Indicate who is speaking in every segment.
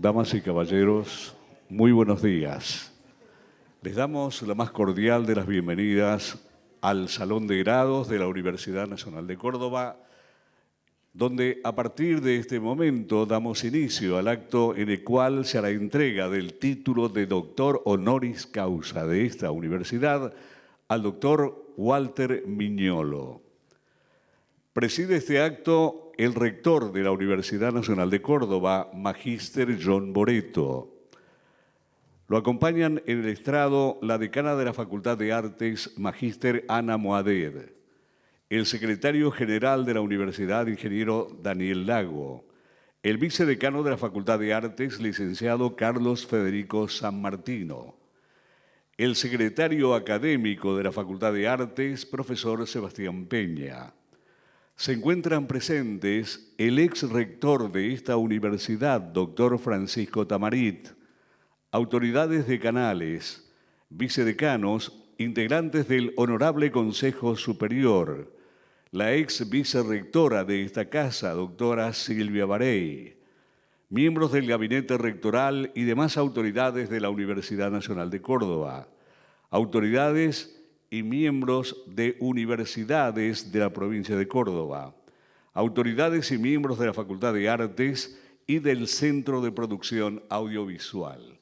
Speaker 1: Damas y caballeros, muy buenos días. Les damos la más cordial de las bienvenidas al Salón de Grados de la Universidad Nacional de Córdoba, donde a partir de este momento damos inicio al acto en el cual se hará entrega del título de doctor honoris causa de esta universidad al doctor Walter Miñolo. Preside este acto el rector de la Universidad Nacional de Córdoba, Magíster John Boreto. Lo acompañan en el estrado la decana de la Facultad de Artes, Magíster Ana Moaded, el secretario general de la Universidad, ingeniero Daniel Lago, el vicedecano de la Facultad de Artes, licenciado Carlos Federico San Martino, el secretario académico de la Facultad de Artes, profesor Sebastián Peña. Se encuentran presentes el ex rector de esta universidad, doctor Francisco Tamarit, autoridades decanales, vicedecanos, integrantes del Honorable Consejo Superior, la ex vicerrectora de esta casa, doctora Silvia Barey, miembros del gabinete rectoral y demás autoridades de la Universidad Nacional de Córdoba, autoridades y miembros de universidades de la provincia de Córdoba, autoridades y miembros de la Facultad de Artes y del Centro de Producción Audiovisual,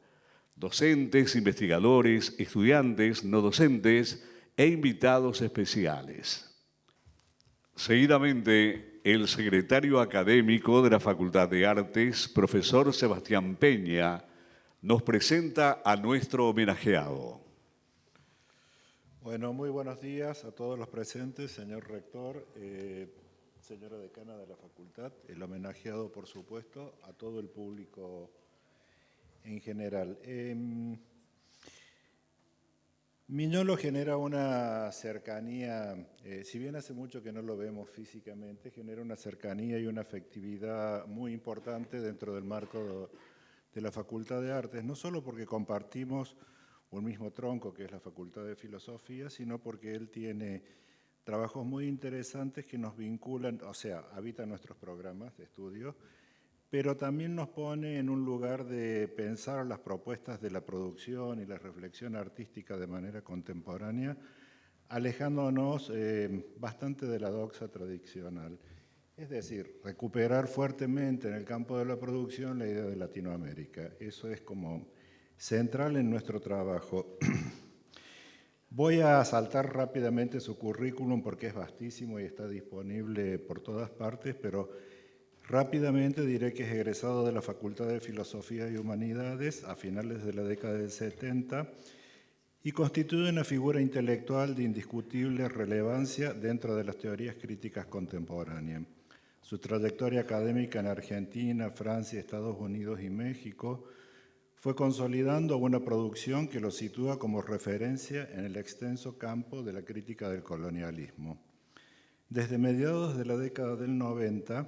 Speaker 1: docentes, investigadores, estudiantes, no docentes e invitados especiales. Seguidamente, el secretario académico de la Facultad de Artes, profesor Sebastián Peña, nos presenta a nuestro homenajeado.
Speaker 2: Bueno, muy buenos días a todos los presentes, señor rector, señora decana de la facultad, el homenajeado, por supuesto, a todo el público en general. Miñolo genera una cercanía, si bien hace mucho que no lo vemos físicamente, genera una cercanía y una afectividad muy importante dentro del marco de la Facultad de Artes, no solo porque compartimos un mismo tronco que es la Facultad de Filosofía, sino porque él tiene trabajos muy interesantes que nos vinculan, o sea, habita nuestros programas de estudio, pero también nos pone en un lugar de pensar las propuestas de la producción y la reflexión artística de manera contemporánea, alejándonos bastante de la doxa tradicional. Es decir, recuperar fuertemente en el campo de la producción la idea de Latinoamérica. Eso es como central en nuestro trabajo. Voy a saltar rápidamente su currículum porque es vastísimo y está disponible por todas partes, pero rápidamente diré que es egresado de la Facultad de Filosofía y Humanidades a finales de la década del 70 y constituye una figura intelectual de indiscutible relevancia dentro de las teorías críticas contemporáneas. Su trayectoria académica en Argentina, Francia, Estados Unidos y México fue consolidando una producción que lo sitúa como referencia en el extenso campo de la crítica del colonialismo. Desde mediados de la década del 90,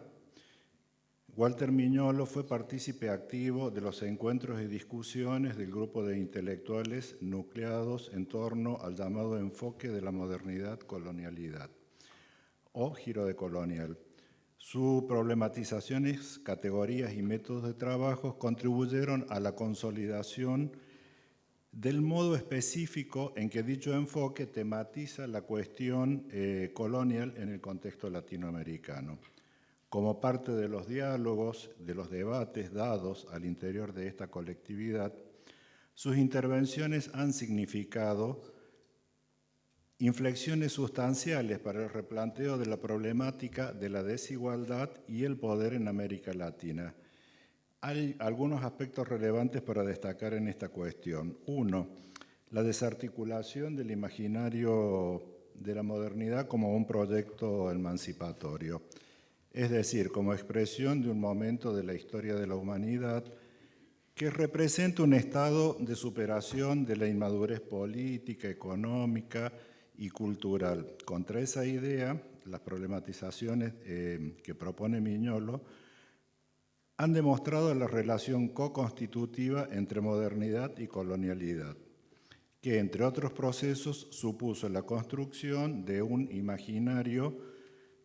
Speaker 2: Walter Miñolo fue partícipe activo de los encuentros y discusiones del grupo de intelectuales nucleados en torno al llamado enfoque de la modernidad-colonialidad, o giro de colonial. Sus problematizaciones, categorías y métodos de trabajo contribuyeron a la consolidación del modo específico en que dicho enfoque tematiza la cuestión colonial en el contexto latinoamericano. Como parte de los diálogos, de los debates dados al interior de esta colectividad, sus intervenciones han significado inflexiones sustanciales para el replanteo de la problemática de la desigualdad y el poder en América Latina. Hay algunos aspectos relevantes para destacar en esta cuestión. Uno, la desarticulación del imaginario de la modernidad como un proyecto emancipatorio, es decir, como expresión de un momento de la historia de la humanidad que representa un estado de superación de la inmadurez política, económica y cultural. Contra esa idea, las problematizaciones que propone Miñolo han demostrado la relación co-constitutiva entre modernidad y colonialidad, que entre otros procesos supuso la construcción de un imaginario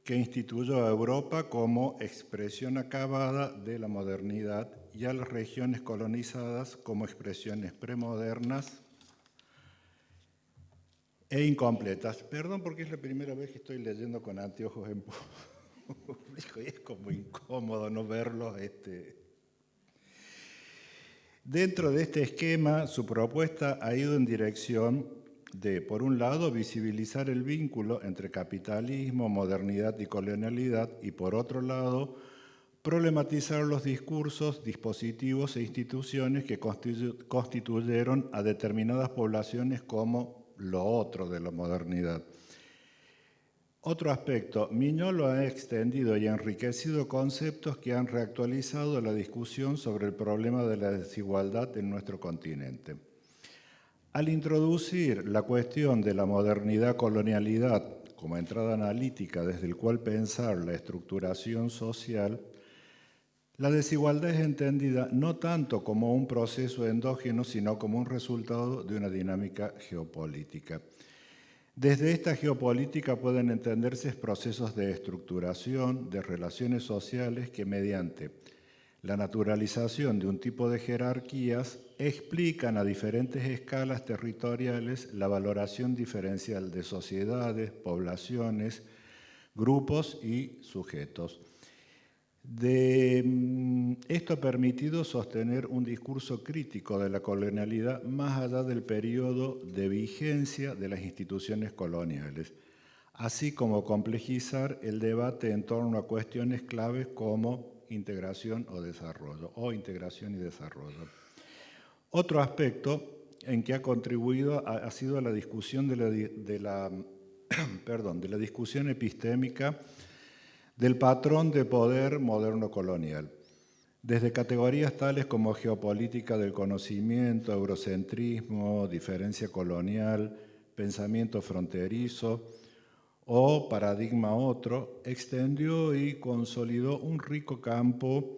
Speaker 2: que instituyó a Europa como expresión acabada de la modernidad y a las regiones colonizadas como expresiones premodernas e incompletas. Perdón, porque es la primera vez que estoy leyendo con anteojos en público y es como incómodo no verlos. Dentro de este esquema, su propuesta ha ido en dirección de, por un lado, visibilizar el vínculo entre capitalismo, modernidad y colonialidad, y por otro lado, problematizar los discursos, dispositivos e instituciones que constituyeron a determinadas poblaciones como lo otro de la modernidad. Otro aspecto, Miñolo ha extendido y enriquecido conceptos que han reactualizado la discusión sobre el problema de la desigualdad en nuestro continente. Al introducir la cuestión de la modernidad-colonialidad como entrada analítica desde el cual pensar la estructuración social, la desigualdad es entendida no tanto como un proceso endógeno, sino como un resultado de una dinámica geopolítica. Desde esta geopolítica pueden entenderse procesos de estructuración de relaciones sociales que mediante la naturalización de un tipo de jerarquías explican a diferentes escalas territoriales la valoración diferencial de sociedades, poblaciones, grupos y sujetos. Esto ha permitido sostener un discurso crítico de la colonialidad más allá del periodo de vigencia de las instituciones coloniales, así como complejizar el debate en torno a cuestiones claves como integración o desarrollo, o integración y desarrollo. Otro aspecto en que ha contribuido ha sido la discusión de la discusión epistémica del patrón de poder moderno colonial, desde categorías tales como geopolítica del conocimiento, eurocentrismo, diferencia colonial, pensamiento fronterizo o paradigma otro, extendió y consolidó un rico campo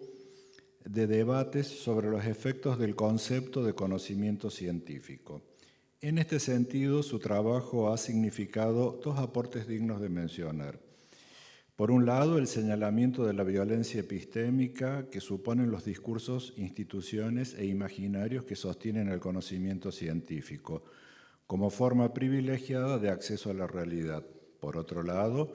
Speaker 2: de debates sobre los efectos del concepto de conocimiento científico. En este sentido, su trabajo ha significado dos aportes dignos de mencionar. Por un lado, el señalamiento de la violencia epistémica que suponen los discursos, instituciones e imaginarios que sostienen el conocimiento científico, como forma privilegiada de acceso a la realidad. Por otro lado,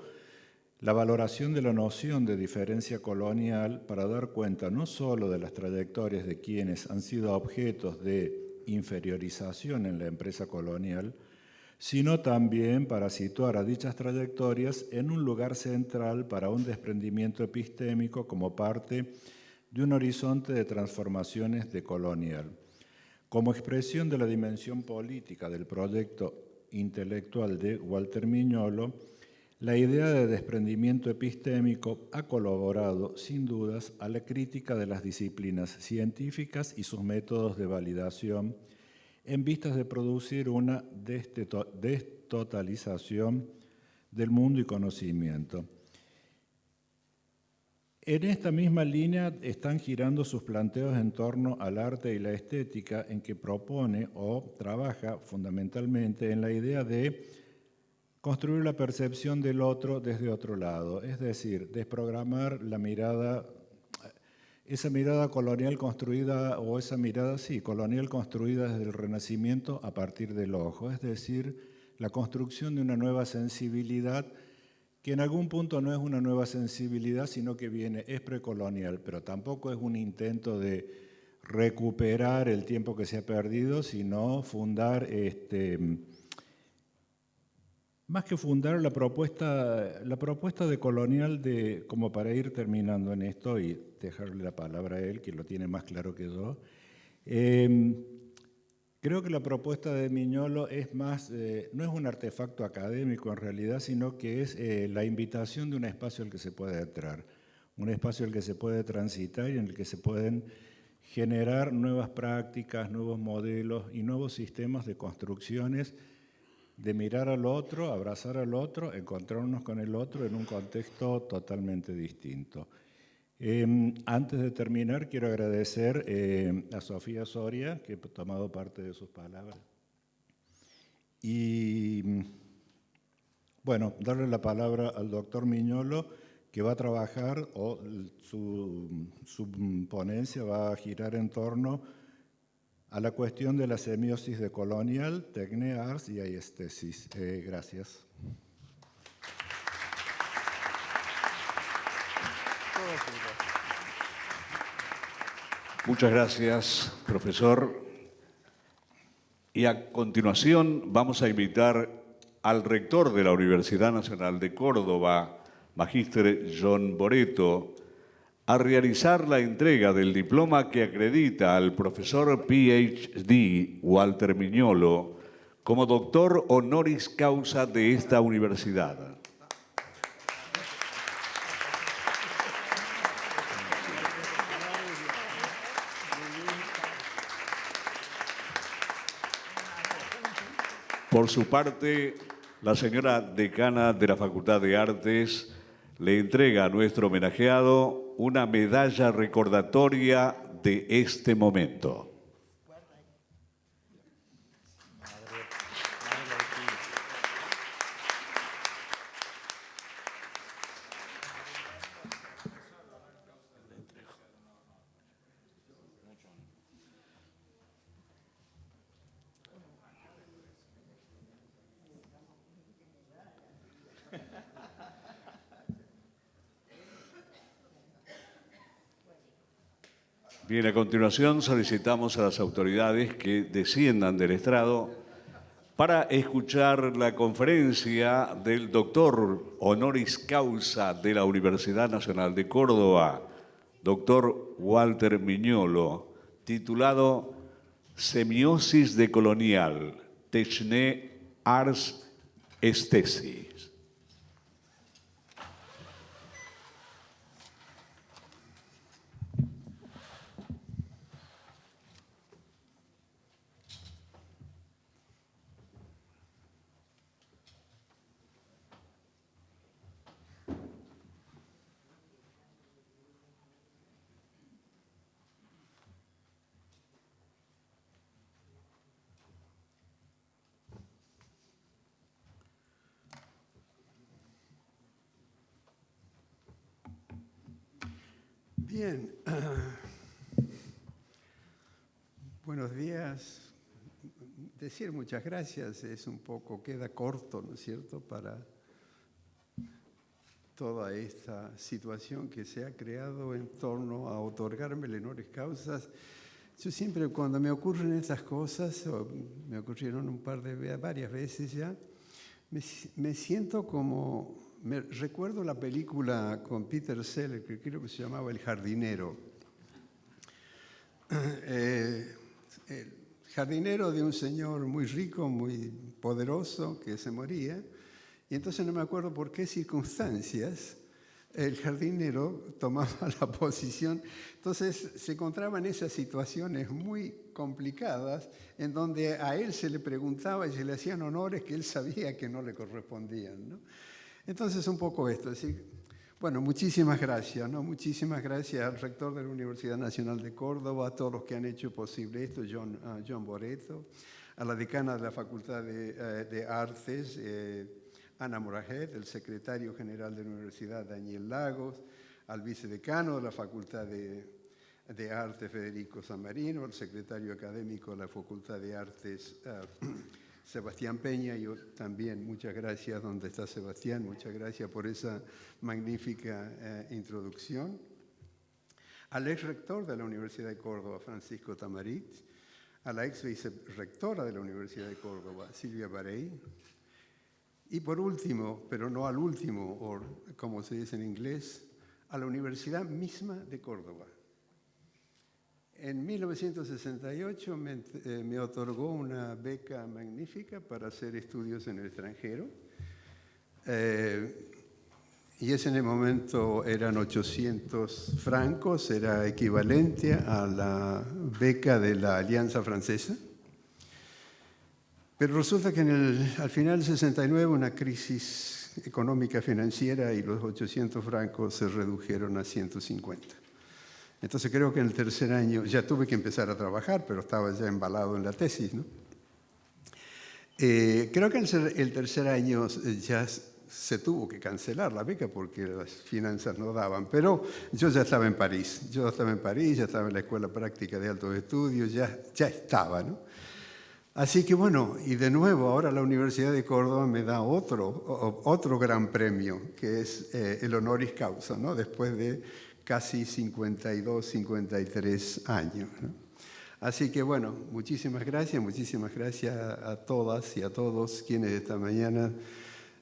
Speaker 2: la valoración de la noción de diferencia colonial para dar cuenta no solo de las trayectorias de quienes han sido objetos de inferiorización en la empresa colonial, sino también para situar a dichas trayectorias en un lugar central para un desprendimiento epistémico como parte de un horizonte de transformaciones decolonial. Como expresión de la dimensión política del proyecto intelectual de Walter Miñolo, la idea de desprendimiento epistémico ha colaborado, sin dudas, a la crítica de las disciplinas científicas y sus métodos de validación en vistas de producir una destotalización del mundo y conocimiento. En esta misma línea están girando sus planteos en torno al arte y la estética, en que propone o trabaja fundamentalmente en la idea de construir la percepción del otro desde otro lado, es decir, desprogramar la mirada, esa mirada colonial construida, o esa mirada, colonial construida desde el Renacimiento a partir del ojo, es decir, la construcción de una nueva sensibilidad que en algún punto no es una nueva sensibilidad, sino que es precolonial, pero tampoco es un intento de recuperar el tiempo que se ha perdido, sino fundar, más que fundar la propuesta de colonial, como para ir terminando en esto y dejarle la palabra a él, que lo tiene más claro que yo. Creo que la propuesta de Miñolo es más, no es un artefacto académico en realidad, sino que es la invitación de un espacio al que se puede entrar, un espacio al que se puede transitar y en el que se pueden generar nuevas prácticas, nuevos modelos y nuevos sistemas de construcciones, de mirar al otro, abrazar al otro, encontrarnos con el otro en un contexto totalmente distinto. Antes de terminar, quiero agradecer a Sofía Soria, que ha tomado parte de sus palabras. Y Bueno, darle la palabra al doctor Miñolo, que va a trabajar, o su ponencia va a girar en torno a la cuestión de la semiosis decolonial, tecne, ars y aiestesis. Gracias.
Speaker 1: Muchas gracias, profesor. Y a continuación vamos a invitar al rector de la Universidad Nacional de Córdoba, Magíster John Boreto, a realizar la entrega del diploma que acredita al profesor PhD Walter Miñolo como doctor honoris causa de esta universidad. Por su parte, la señora decana de la Facultad de Artes le entrega a nuestro homenajeado una medalla recordatoria de este momento. Bien, a continuación solicitamos a las autoridades que desciendan del estrado para escuchar la conferencia del doctor honoris causa de la Universidad Nacional de Córdoba, doctor Walter Miñolo, titulado Semiosis decolonial, tecne, ars, aiestesis.
Speaker 3: Bien, buenos días. Decir muchas gracias es un poco, queda corto, ¿no es cierto?, para toda esta situación que se ha creado en torno a otorgarme el honoris causas. Yo siempre, cuando me ocurren estas cosas, o me ocurrieron varias veces ya, me siento como... recuerdo la película con Peter Sellers, que creo que se llamaba El jardinero. El jardinero de un señor muy rico, muy poderoso, que se moría. Y entonces no me acuerdo por qué circunstancias el jardinero tomaba la posición. Entonces se encontraba en esas situaciones muy complicadas en donde a él se le preguntaba y se le hacían honores que él sabía que no le correspondían, ¿no? Entonces, un poco esto, es decir, bueno, muchísimas gracias, ¿no? Muchísimas gracias al rector de la Universidad Nacional de Córdoba, a todos los que han hecho posible esto, John Boreto, a la decana de la Facultad de Artes, Ana Morajet, el secretario general de la Universidad, Daniel Lagos, al vicedecano de la Facultad de Artes, Federico San Marino, el secretario académico de la Facultad de Artes, Sebastián Peña. Yo también, muchas gracias, ¿dónde está Sebastián? Muchas gracias por esa magnífica introducción. Al ex rector de la Universidad de Córdoba, Francisco Tamarit, a la ex vicerrectora de la Universidad de Córdoba, Silvia Barey, y por último, pero no al último, o como se dice en inglés, a la Universidad misma de Córdoba. En 1968 me otorgó una beca magnífica para hacer estudios en el extranjero. Y ese en el momento eran 800 francos, era equivalente a la beca de la Alianza Francesa. Pero resulta que al final del 69 una crisis económica financiera y los 800 francos se redujeron a 150. Entonces creo que en el tercer año ya tuve que empezar a trabajar, pero estaba ya embalado en la tesis, ¿no? Creo que en el tercer año ya se tuvo que cancelar la beca porque las finanzas no daban. Pero yo ya estaba en París, ya estaba en la Escuela Práctica de Altos Estudios, ya estaba, ¿no? Así que bueno, y de nuevo ahora la Universidad de Córdoba me da otro gran premio, que es el honoris causa, ¿no? Después de casi 52, 53 años, ¿no? Así que bueno, muchísimas gracias a todas y a todos quienes esta mañana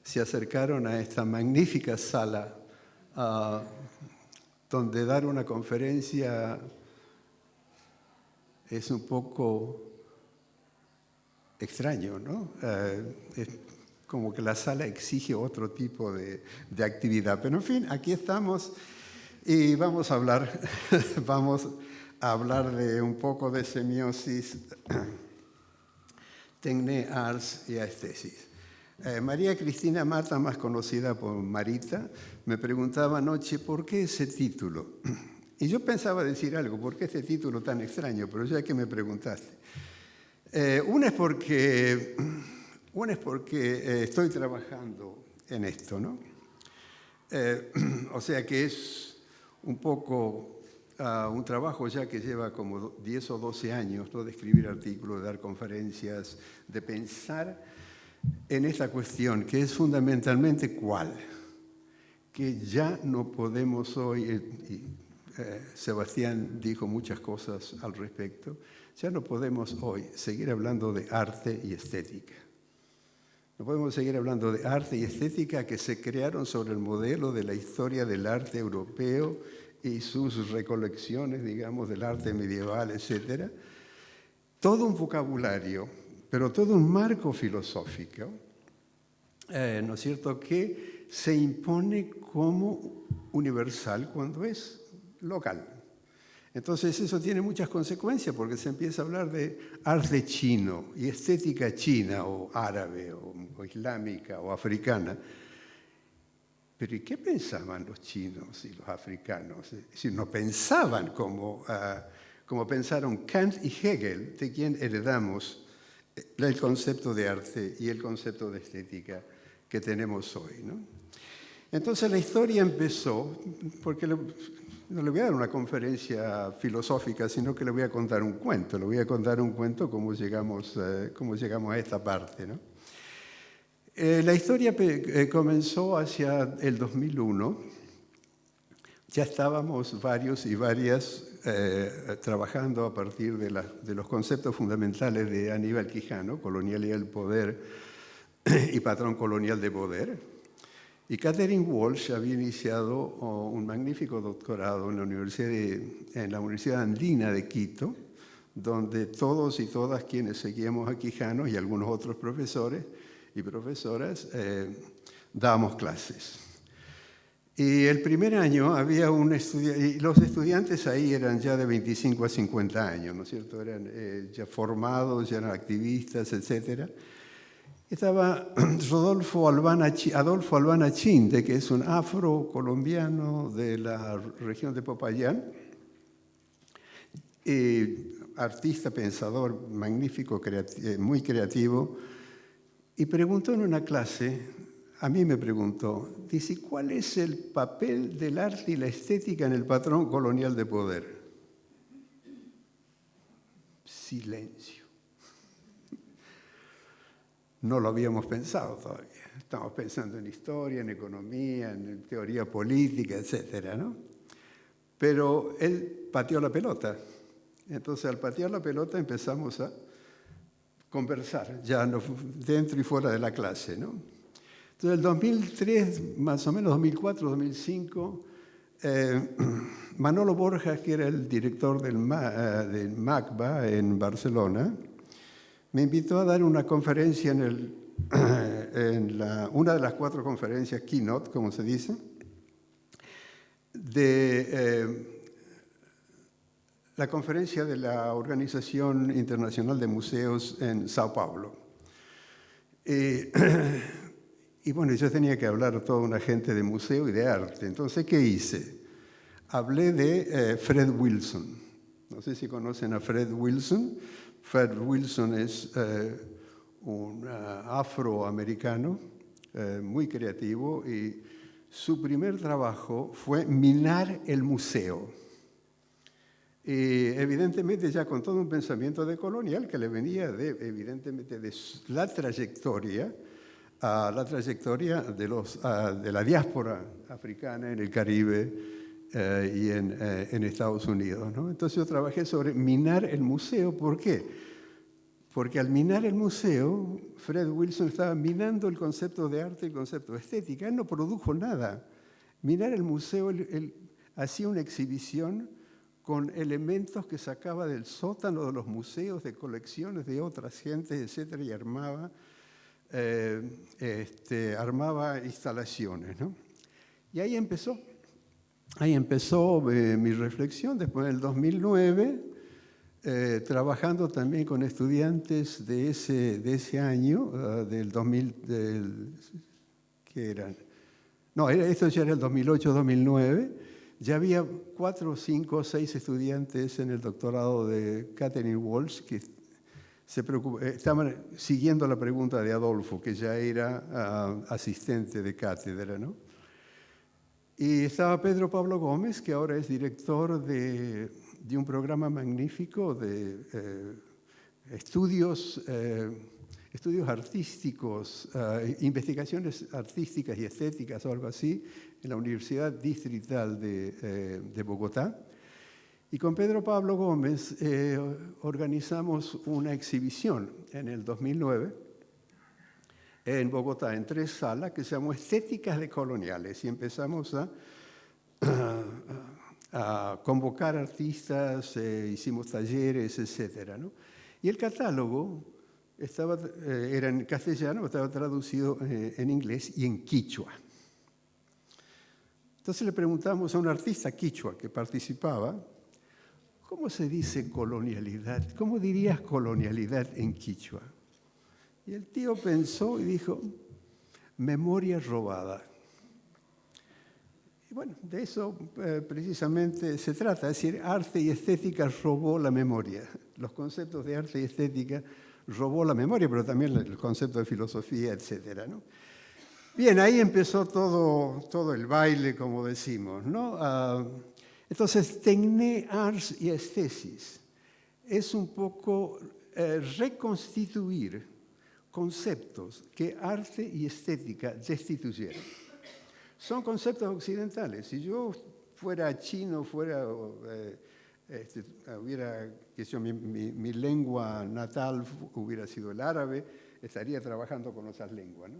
Speaker 3: se acercaron a esta magnífica sala donde dar una conferencia es un poco extraño, ¿no? Es como que la sala exige otro tipo de actividad. Pero en fin, aquí estamos y vamos a hablar de un poco de semiosis, tecné, ars y aesthesis. María Cristina Mata, más conocida por Marita, me preguntaba anoche ¿por qué ese título? Y yo pensaba decir algo, ¿por qué este título tan extraño? Pero ya que me preguntaste. Una es porque estoy trabajando en esto, ¿no? O sea que es un poco un trabajo ya que lleva como 10 o 12 años, ¿no? De escribir artículos, de dar conferencias, de pensar en esta cuestión, que es fundamentalmente ¿cuál? Que ya no podemos hoy, Sebastián dijo muchas cosas al respecto, ya no podemos hoy seguir hablando de arte y estética. No podemos seguir hablando de arte y estética que se crearon sobre el modelo de la historia del arte europeo y sus recolecciones, digamos, del arte medieval, etc. Todo un vocabulario, pero todo un marco filosófico, ¿no es cierto?, que se impone como universal cuando es local. Entonces eso tiene muchas consecuencias porque se empieza a hablar de arte chino y estética china o árabe o islámica o africana. Pero ¿y qué pensaban los chinos y los africanos? Si no pensaban como pensaron Kant y Hegel, de quien heredamos el concepto de arte y el concepto de estética que tenemos hoy, ¿no? Entonces la historia empezó porque no le voy a dar una conferencia filosófica, sino que le voy a contar un cuento. Le voy a contar un cuento cómo llegamos a esta parte, ¿no? La historia comenzó hacia el 2001. Ya estábamos varios y varias trabajando a partir de los conceptos fundamentales de Aníbal Quijano, Colonialidad del Poder y Patrón Colonial de Poder. Y Catherine Walsh había iniciado un magnífico doctorado en la Universidad Andina de Quito, donde todos y todas quienes seguíamos a Quijano y algunos otros profesores y profesoras dábamos clases. Y el primer año había un estudiante, y los estudiantes ahí eran ya de 25 a 50 años, ¿no es cierto? Eran ya formados, ya eran activistas, etcétera. Estaba Adolfo Albana Chinde, que es un afro-colombiano de la región de Popayán, artista, pensador, magnífico, muy creativo, y preguntó en una clase, a mí me preguntó, dice, ¿cuál es el papel del arte y la estética en el patrón colonial de poder? Silencio. No lo habíamos pensado todavía. Estamos pensando en historia, en economía, en teoría política, etcétera, ¿no? Pero él pateó la pelota. Entonces, al patear la pelota empezamos a conversar, ya dentro y fuera de la clase, ¿no? Entonces, el 2003, más o menos 2004, 2005, Manolo Borjas, que era el director del MACBA en Barcelona, me invitó a dar una conferencia una de las 4 conferencias keynote, como se dice, de la conferencia de la Organización Internacional de Museos en Sao Paulo. Y bueno, yo tenía que hablar a toda una gente de museo y de arte. Entonces, ¿qué hice? Hablé de Fred Wilson. No sé si conocen a Fred Wilson. Fred Wilson es un afroamericano muy creativo, y su primer trabajo fue minar el museo. Y evidentemente ya con todo un pensamiento decolonial que le venía evidentemente de la trayectoria de la diáspora africana en el Caribe y en Estados Unidos, ¿no? Entonces yo trabajé sobre minar el museo. ¿Por qué? Porque al minar el museo, Fred Wilson estaba minando el concepto de arte y el concepto de estética. Él no produjo nada. Minar el museo, él hacía una exhibición con elementos que sacaba del sótano de los museos, de colecciones de otras gentes, etc., y armaba instalaciones, ¿no? Y ahí empezó mi reflexión. Después del 2009, trabajando también con estudiantes de ese año, del 2000, ¿qué eran? No, esto ya era el 2008-2009. Ya había 4, 5, 6 estudiantes en el doctorado de Catherine Walsh que estaban siguiendo la pregunta de Adolfo, que ya era asistente de cátedra, ¿no? Y estaba Pedro Pablo Gómez, que ahora es director de un programa magnífico de estudios artísticos, investigaciones artísticas y estéticas o algo así, en la Universidad Distrital de Bogotá. Y con Pedro Pablo Gómez organizamos una exhibición en el 2009 en Bogotá, en 3 salas, que se llamó Estéticas decoloniales. Y empezamos a convocar artistas, hicimos talleres, etc., ¿no? Y el catálogo era en castellano, estaba traducido en inglés y en quichua. Entonces le preguntamos a un artista quichua que participaba, ¿cómo se dice colonialidad? ¿Cómo dirías colonialidad en quichua? Y el tío pensó y dijo, memoria robada. Y bueno, de eso precisamente se trata, es decir, arte y estética robó la memoria. Los conceptos de arte y estética robó la memoria, pero también el concepto de filosofía, etcétera, ¿no? Bien, ahí empezó todo el baile, como decimos, ¿no? Entonces, Tecné, Arts y Esthesis es un poco reconstituir conceptos que arte y estética destituyeron. Son conceptos occidentales. Si yo fuera chino, mi lengua natal hubiera sido el árabe, estaría trabajando con otras lenguas, ¿no?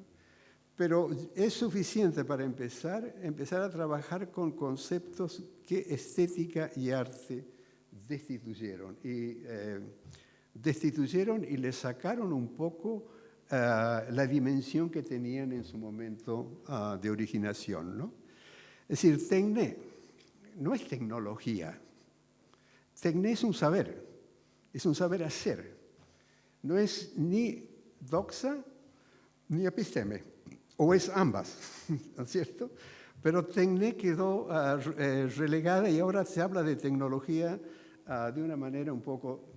Speaker 3: Pero es suficiente para empezar a trabajar con conceptos que estética y arte destituyeron. Y le sacaron un poco la dimensión que tenían en su momento de originación, ¿no? Es decir, Tecné no es tecnología. Tecné es un saber hacer. No es ni doxa ni episteme, o es ambas, ¿no es cierto? Pero Tecné quedó relegada y ahora se habla de tecnología de una manera un poco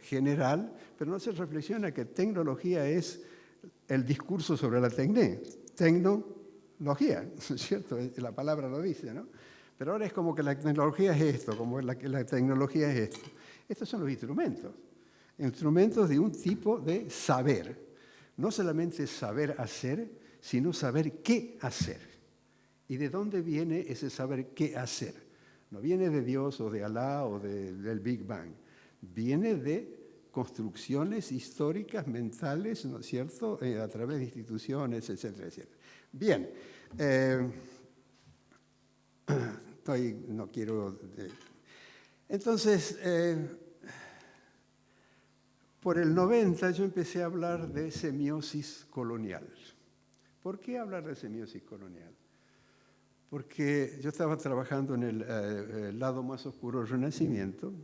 Speaker 3: general, pero no se reflexiona que tecnología es el discurso sobre la Tecné. Tecnología, ¿no es cierto? La palabra lo dice, ¿no? Pero ahora es como que la tecnología es esto, como la tecnología es esto. Estos son los instrumentos de un tipo de saber. No solamente saber hacer, sino saber qué hacer. ¿Y de dónde viene ese saber qué hacer? No viene de Dios o de Alá o del Big Bang. Viene de construcciones históricas, mentales, ¿no es cierto?, a través de instituciones, etcétera, etcétera. Bien. No quiero... Entonces... Por el 90 yo empecé a hablar de semiosis colonial. ¿Por qué hablar de semiosis colonial? Porque yo estaba trabajando en el lado más oscuro del Renacimiento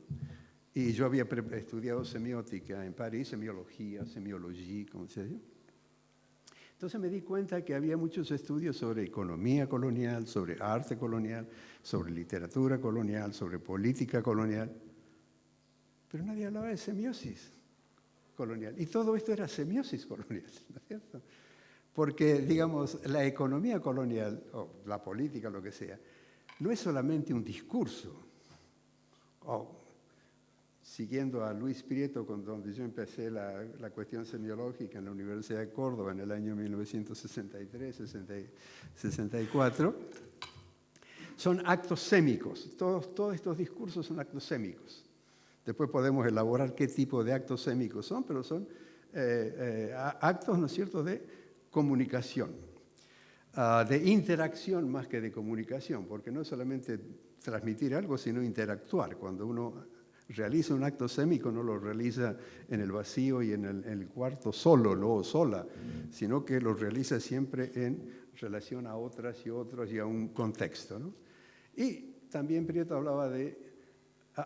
Speaker 3: y yo había estudiado semiótica en París, semiología, como se dice. Entonces me di cuenta que había muchos estudios sobre economía colonial, sobre arte colonial, sobre literatura colonial, sobre política colonial, pero nadie hablaba de semiosis colonial. Y todo esto era semiosis colonial, ¿no es cierto? Porque, digamos, la economía colonial, o la política, lo que sea, no es solamente un discurso. Siguiendo a Luis Prieto, con donde yo empecé la cuestión semiológica en la Universidad de Córdoba en el año 1963-64, son actos sémicos. Todos estos discursos son actos sémicos. Después podemos elaborar qué tipo de actos sémicos son, pero son actos, ¿no es cierto?, de comunicación, de interacción más que de comunicación, porque no es solamente transmitir algo, sino interactuar. Cuando uno realiza un acto sémico, no lo realiza en el vacío y en el cuarto solo, no sola, sino que lo realiza siempre en relación a otras y otros y a un contexto, ¿no? Y también Prieto hablaba de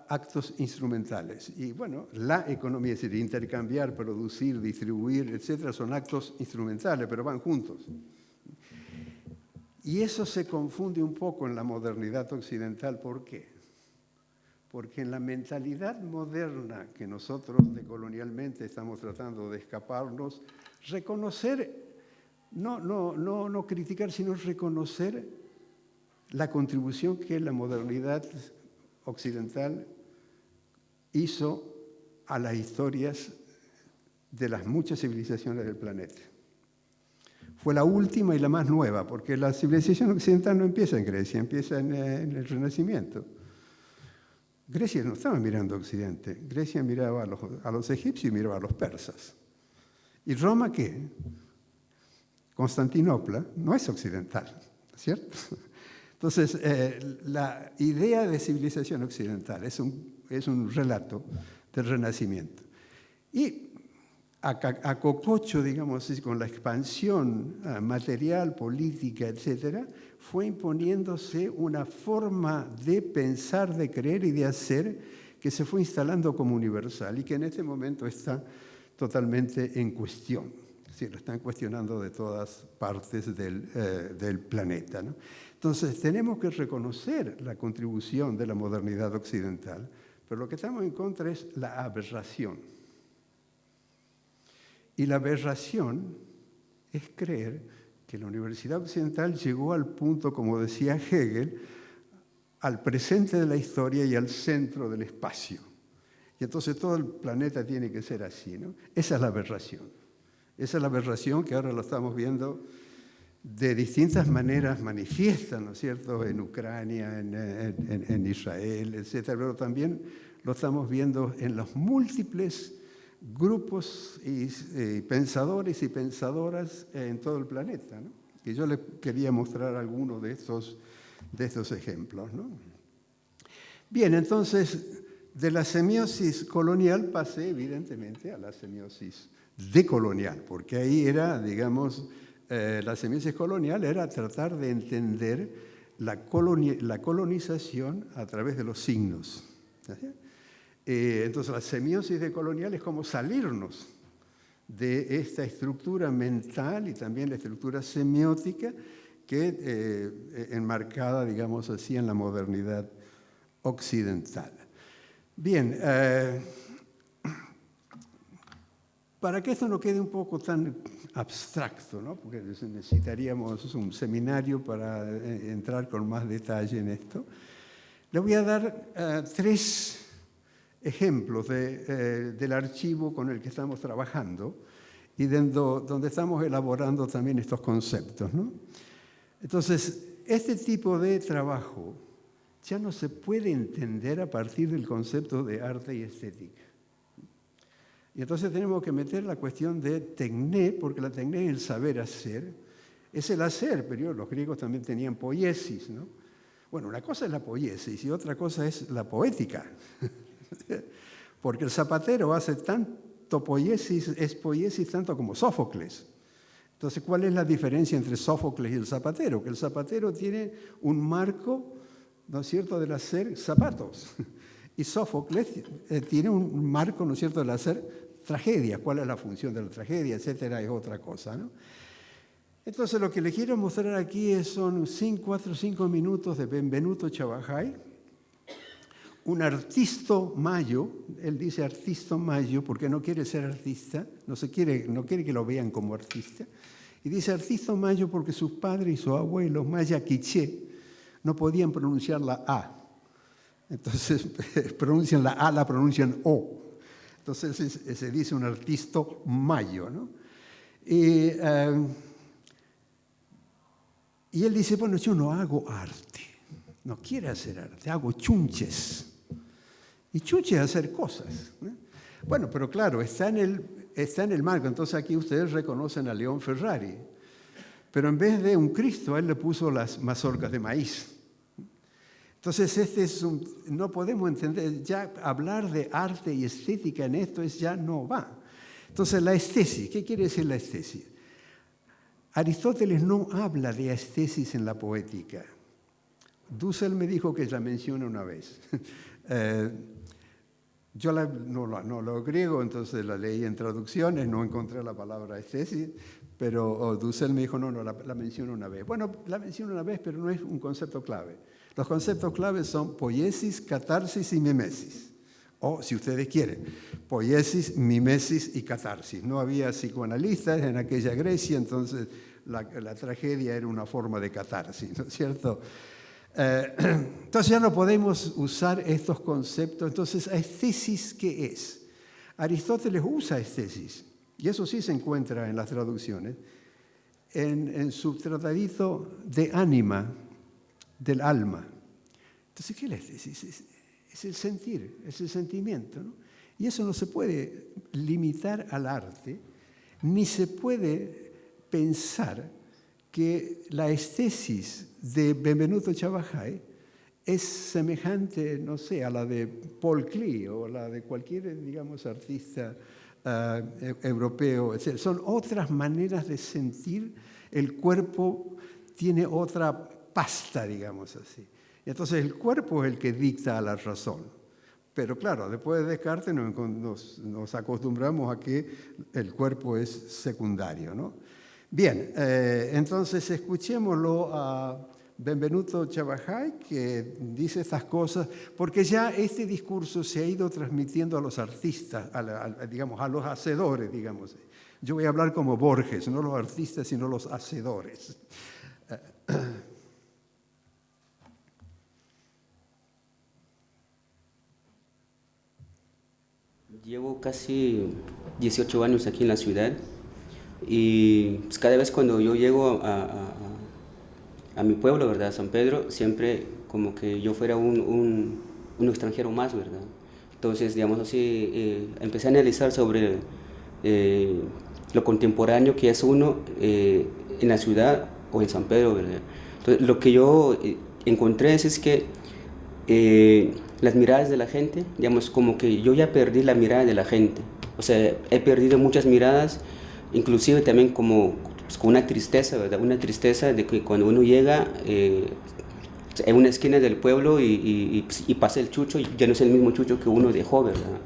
Speaker 3: actos instrumentales. Y bueno, la economía, es decir, intercambiar, producir, distribuir, etcétera, son actos instrumentales, pero van juntos. Y eso se confunde un poco en la modernidad occidental. ¿Por qué? Porque en la mentalidad moderna que nosotros decolonialmente estamos tratando de escaparnos, reconocer, no criticar, sino reconocer la contribución que la modernidad occidental hizo a las historias de las muchas civilizaciones del planeta. Fue la última y la más nueva, porque la civilización occidental no empieza en Grecia, empieza en el Renacimiento. Grecia no estaba mirando a Occidente, Grecia miraba a los egipcios y miraba a los persas. ¿Y Roma qué? Constantinopla no es occidental, ¿cierto? Entonces, la idea de civilización occidental es un relato del Renacimiento. Y a cococho, digamos, con la expansión material, política, etcétera, fue imponiéndose una forma de pensar, de creer y de hacer que se fue instalando como universal y que en este momento está totalmente en cuestión. Es decir, lo están cuestionando de todas partes del planeta, ¿no? Entonces, tenemos que reconocer la contribución de la modernidad occidental, pero lo que estamos en contra es la aberración. Y la aberración es creer que la Universidad Occidental llegó al punto, como decía Hegel, al presente de la historia y al centro del espacio. Y entonces todo el planeta tiene que ser así, ¿no? Esa es la aberración. Esa es la aberración que ahora lo estamos viendo de distintas maneras manifiesta, ¿no es cierto?, en Ucrania, en Israel, etcétera, pero también lo estamos viendo en los múltiples grupos y pensadores y pensadoras en todo el planeta, ¿no? Y yo les quería mostrar algunos de estos ejemplos, ¿no? Bien, entonces, de la semiosis colonial pasé evidentemente a la semiosis decolonial, porque ahí era, digamos, la semiosis colonial era tratar de entender la colonización a través de los signos. ¿Sí? Entonces, la semiosis decolonial es como salirnos de esta estructura mental y también la estructura semiótica que enmarcada, digamos así, en la modernidad occidental. Bien, para que esto no quede un poco tan abstracto, ¿no?, porque necesitaríamos un seminario para entrar con más detalle en esto, le voy a dar 3 ejemplos del archivo con el que estamos trabajando y donde estamos elaborando también estos conceptos, ¿no? Entonces, este tipo de trabajo ya no se puede entender a partir del concepto de arte y estética. Y entonces tenemos que meter la cuestión de tecné, porque la tecné es el saber hacer, es el hacer, pero los griegos también tenían poiesis, ¿no? Bueno, una cosa es la poiesis y otra cosa es la poética. Porque el zapatero hace tanto poiesis, es poiesis tanto como Sófocles. Entonces, ¿cuál es la diferencia entre Sófocles y el zapatero? Que el zapatero tiene un marco, ¿no es cierto?, del hacer zapatos. Y Sófocles tiene un marco, ¿no es cierto?, del hacer tragedia. ¿Cuál es la función de la tragedia?, etcétera, es otra cosa, ¿no? Entonces, lo que les quiero mostrar aquí son 4 o 5 minutos de Benvenuto Cavajay, un artisto mayo. Él dice artisto mayo porque no quiere ser artista, no quiere que lo vean como artista, Y dice Artisto Mayo porque sus padres y sus abuelos, maya quiché, no podían pronunciar la A. Entonces pronuncian la A, la pronuncian O. Entonces se dice un Artisto Mayo, ¿no? Y él dice, bueno, yo no hago arte, no quiero hacer arte, hago chunches. Y chunches es hacer cosas, ¿no? Bueno, pero claro, está en el marco. Entonces aquí ustedes reconocen a León Ferrari. Pero en vez de un Cristo, a él le puso las mazorcas de maíz. Entonces no podemos entender, ya hablar de arte y estética en esto ya no va. Entonces la estesis, ¿qué quiere decir la estesis? Aristóteles no habla de estesis en la poética. Dussel me dijo que la menciona una vez. Yo no lo griego, entonces la leí en traducciones, no encontré la palabra estesis, pero Dussel me dijo, no, la menciono una vez. Bueno, la menciono una vez, pero no es un concepto clave. Los conceptos claves son poiesis, catarsis y mimesis. O, si ustedes quieren, poiesis, mimesis y catarsis. No había psicoanalistas en aquella Grecia, entonces la tragedia era una forma de catarsis, ¿no es cierto? Entonces ya no podemos usar estos conceptos. Entonces, ¿estesis qué es? Aristóteles usa estesis, y eso sí se encuentra en las traducciones, en su tratadito de ánima, del alma. Entonces, ¿qué es la estesis? Es el sentir, es el sentimiento, ¿no? Y eso no se puede limitar al arte, ni se puede pensar que la estesis de Benvenuto Cavajay es semejante, no sé, a la de Paul Klee o a la de cualquier, digamos, artista europeo. Es decir, son otras maneras de sentir. El cuerpo tiene otra pasta, digamos así. Y entonces el cuerpo es el que dicta a la razón. Pero claro, después de Descartes nos acostumbramos a que el cuerpo es secundario, ¿no? Bien, entonces escuchémoslo a Benvenuto Cavajay, que dice estas cosas, porque ya este discurso se ha ido transmitiendo a los artistas, digamos, a los hacedores, digamos. Yo voy a hablar como Borges, no los artistas, sino los hacedores.
Speaker 4: Llevo casi 18 años aquí en la ciudad y pues, cada vez cuando yo llego a mi pueblo, ¿verdad? San Pedro, siempre como que yo fuera un extranjero más, ¿verdad? Entonces, digamos así, empecé a analizar sobre lo contemporáneo que es uno en la ciudad o en San Pedro, ¿verdad? Entonces, lo que yo encontré es que las miradas de la gente, digamos, como que yo ya perdí la mirada de la gente. O sea, he perdido muchas miradas, inclusive también como pues, con una tristeza, ¿verdad? Una tristeza de que cuando uno llega en una esquina del pueblo y pasa el chucho, ya no es el mismo chucho que uno dejó, ¿verdad?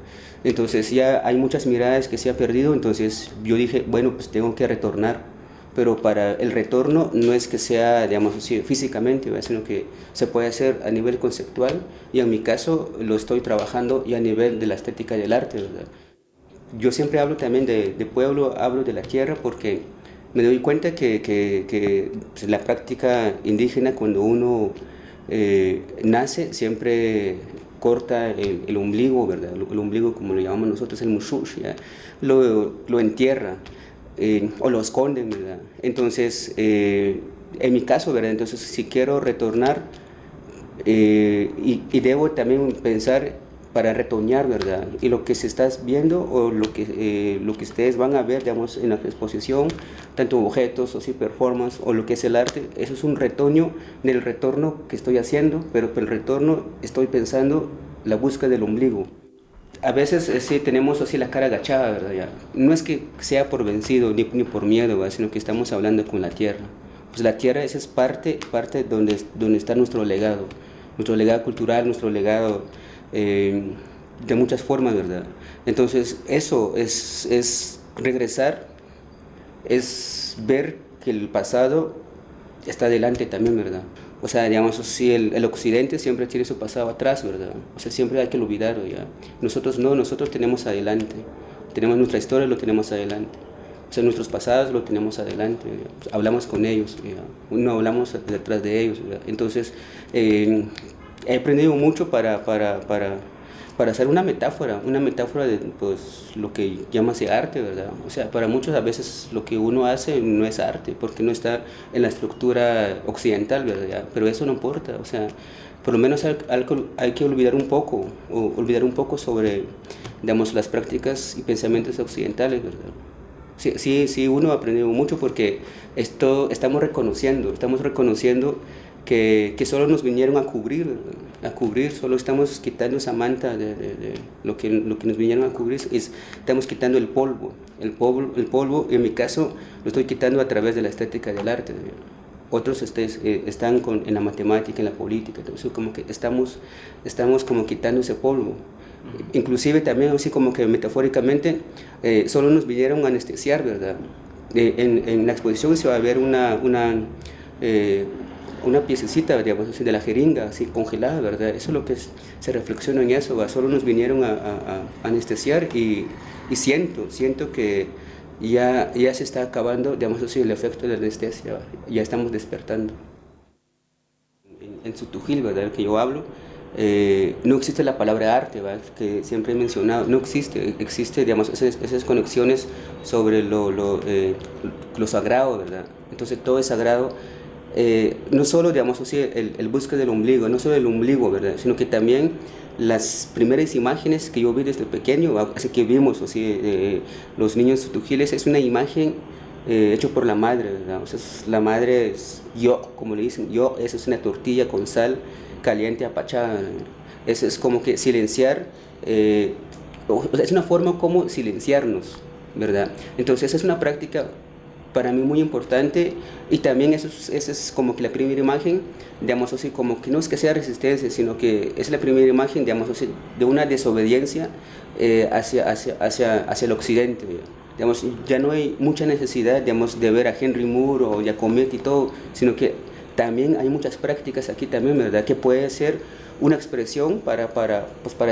Speaker 4: Entonces ya hay muchas miradas que se ha perdido, entonces yo dije, bueno, pues tengo que retornar. Pero para el retorno no es que sea, digamos así, físicamente, ¿verdad? Sino que se puede hacer a nivel conceptual, y en mi caso lo estoy trabajando ya a nivel de la estética del arte, ¿verdad? Yo siempre hablo también de pueblo, hablo de la tierra, porque me doy cuenta que pues, la práctica indígena, cuando uno nace, siempre corta el ombligo, ¿verdad? El ombligo, como lo llamamos nosotros, el mushush, ¿ya? Lo entierra. O lo esconden, ¿verdad? Entonces, en mi caso, ¿verdad? Entonces, si quiero retornar, y debo también pensar para retoñar, ¿verdad? Y lo que se está viendo o lo que ustedes van a ver, digamos, en la exposición, tanto objetos o sí performance o lo que es el arte, eso es un retoño del retorno que estoy haciendo, pero por el retorno estoy pensando la búsqueda del ombligo. A veces sí tenemos así la cara agachada, ¿verdad? Ya. No es que sea por vencido ni por miedo, ¿verdad? Sino que estamos hablando con la tierra. Pues la tierra, esa es parte donde está nuestro legado cultural, nuestro legado de muchas formas, ¿verdad? Entonces eso es regresar, es ver que el pasado está adelante también, ¿verdad? O sea, digamos así, el occidente siempre tiene su pasado atrás, ¿verdad? O sea, siempre hay que olvidarlo, ¿ya? Nosotros no, nosotros tenemos adelante. Tenemos nuestra historia, lo tenemos adelante. O sea, nuestros pasados lo tenemos adelante, hablamos con ellos, no hablamos detrás de ellos. Entonces, he aprendido mucho para hacer una metáfora de pues, lo que llamarse arte, ¿verdad? O sea, para muchos a veces lo que uno hace no es arte, porque no está en la estructura occidental, ¿verdad? Pero eso no importa, o sea, por lo menos hay que olvidar un poco sobre, digamos, las prácticas y pensamientos occidentales, ¿verdad? Sí, uno ha aprendido mucho porque estamos reconociendo que solo nos vinieron a cubrir, solo estamos quitando esa manta de lo que nos vinieron a cubrir, estamos quitando el polvo, en mi caso lo estoy quitando a través de la estética del arte. Otros están en la matemática, en la política, entonces como que estamos como quitando ese polvo. Inclusive también así como que metafóricamente solo nos vinieron a anestesiar, ¿verdad? En la exposición se va a ver una piececita, digamos así, de la jeringa, así congelada, ¿verdad? Eso es lo que se reflexiona en eso, ¿verdad? Solo nos vinieron a anestesiar y siento que ya se está acabando, digamos así, el efecto de la anestesia, ¿verdad? Ya estamos despertando. En Sutujil, ¿verdad?, el que yo hablo, no existe la palabra arte, ¿verdad?, que siempre he mencionado, no existe, digamos, esas conexiones sobre lo sagrado, ¿verdad? Entonces todo es sagrado, no solo, digamos así, el búsqueda del ombligo, no solo el ombligo, ¿verdad?, sino que también las primeras imágenes que yo vi desde pequeño, así que vimos así, los niños tujiles, es una imagen hecho por la madre, ¿verdad? O sea, la madre es yo, como le dicen, yo, eso es una tortilla con sal caliente apachada. Eso es como que silenciar, o sea, es una forma como silenciarnos, ¿verdad? Entonces es una práctica para mí muy importante y también esa es como que la primera imagen, digamos así, como que no es que sea resistencia, sino que es la primera imagen, digamos así, de una desobediencia hacia el occidente, digamos, ya no hay mucha necesidad, digamos, de ver a Henry Moore o Giacometti y todo, sino que también hay muchas prácticas aquí también, ¿verdad?, que puede ser una expresión para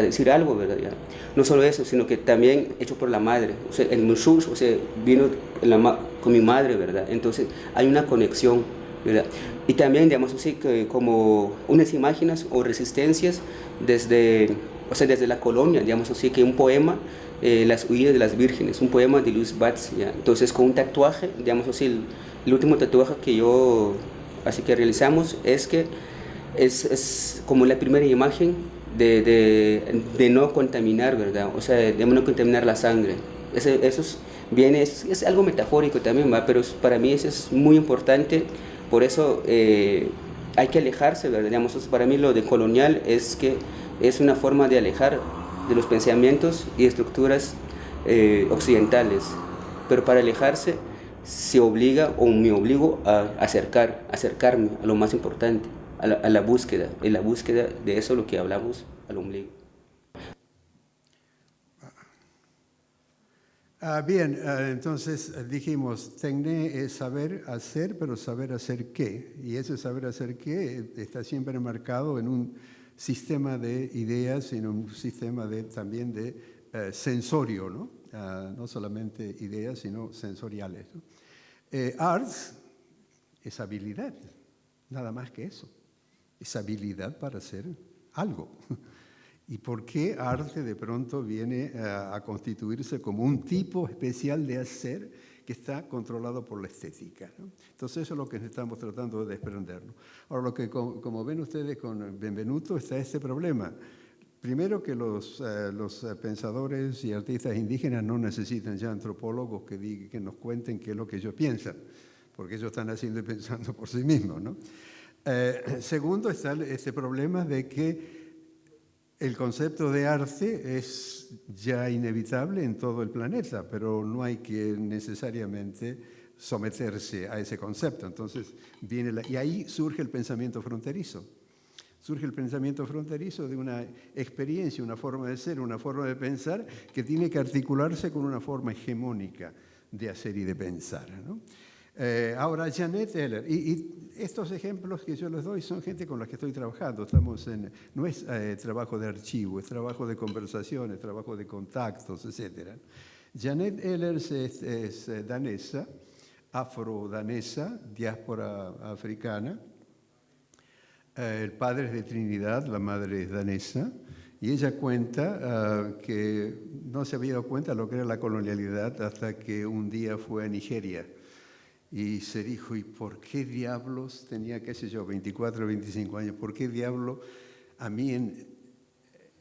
Speaker 4: decir algo, ¿verdad? Ya. No solo eso, sino que también hecho por la madre. O sea, el Mushush, o sea, vino con mi madre, ¿verdad? Entonces hay una conexión, ¿verdad? Y también, digamos así, que como unas imágenes o resistencias desde la colonia, digamos así, que un poema, Las huidas de las vírgenes, un poema de Luis Batz, ¿ya? Entonces con un tatuaje, digamos así, el último tatuaje que yo así que realizamos es que es como la primera imagen de no contaminar, ¿verdad? O sea, de no contaminar la sangre. Eso es algo metafórico también, ¿va? Pero para mí eso es muy importante, por eso hay que alejarse, ¿verdad? Digamos, para mí lo de colonial es que es una forma de alejar de los pensamientos y estructuras occidentales, pero para alejarse se obliga o me obligo a acercarme a lo más importante, a la búsqueda, en la búsqueda de eso lo que hablamos, al ombligo.
Speaker 3: Bien, entonces dijimos, Tecné es saber hacer, pero saber hacer qué. Y ese saber hacer qué está siempre marcado en un sistema de ideas, en un sistema también de sensorio, ¿no? No solamente ideas, sino sensoriales, ¿no? Arts es habilidad, nada más que eso. Es habilidad para hacer algo. ¿Y por qué arte de pronto viene a constituirse como un tipo especial de hacer que está controlado por la estética, ¿no? Entonces eso es lo que estamos tratando de desprendernos. Ahora, lo que como ven ustedes con Benvenuto está este problema. Primero que los pensadores y artistas indígenas no necesitan ya antropólogos que nos cuenten qué es lo que ellos piensan, porque ellos están haciendo y pensando por sí mismos, ¿no? Segundo está este problema de que el concepto de arte es ya inevitable en todo el planeta, pero no hay que necesariamente someterse a ese concepto. Entonces y ahí surge el pensamiento fronterizo. Surge el pensamiento fronterizo de una experiencia, una forma de ser, una forma de pensar que tiene que articularse con una forma hegemónica de hacer y de pensar, ¿no? Ahora, Jeanette Heller, y estos ejemplos que yo les doy son gente con la que estoy trabajando. No es trabajo de archivo, es trabajo de conversaciones, trabajo de contactos, etc. Janet Ehlers es danesa, afro-danesa, diáspora africana. El padre es de Trinidad, la madre es danesa, y ella cuenta que no se había dado cuenta de lo que era la colonialidad hasta que un día fue a Nigeria. Y se dijo, ¿y por qué diablos? Tenía, qué sé yo, 24 o 25 años. ¿Por qué diablos a mí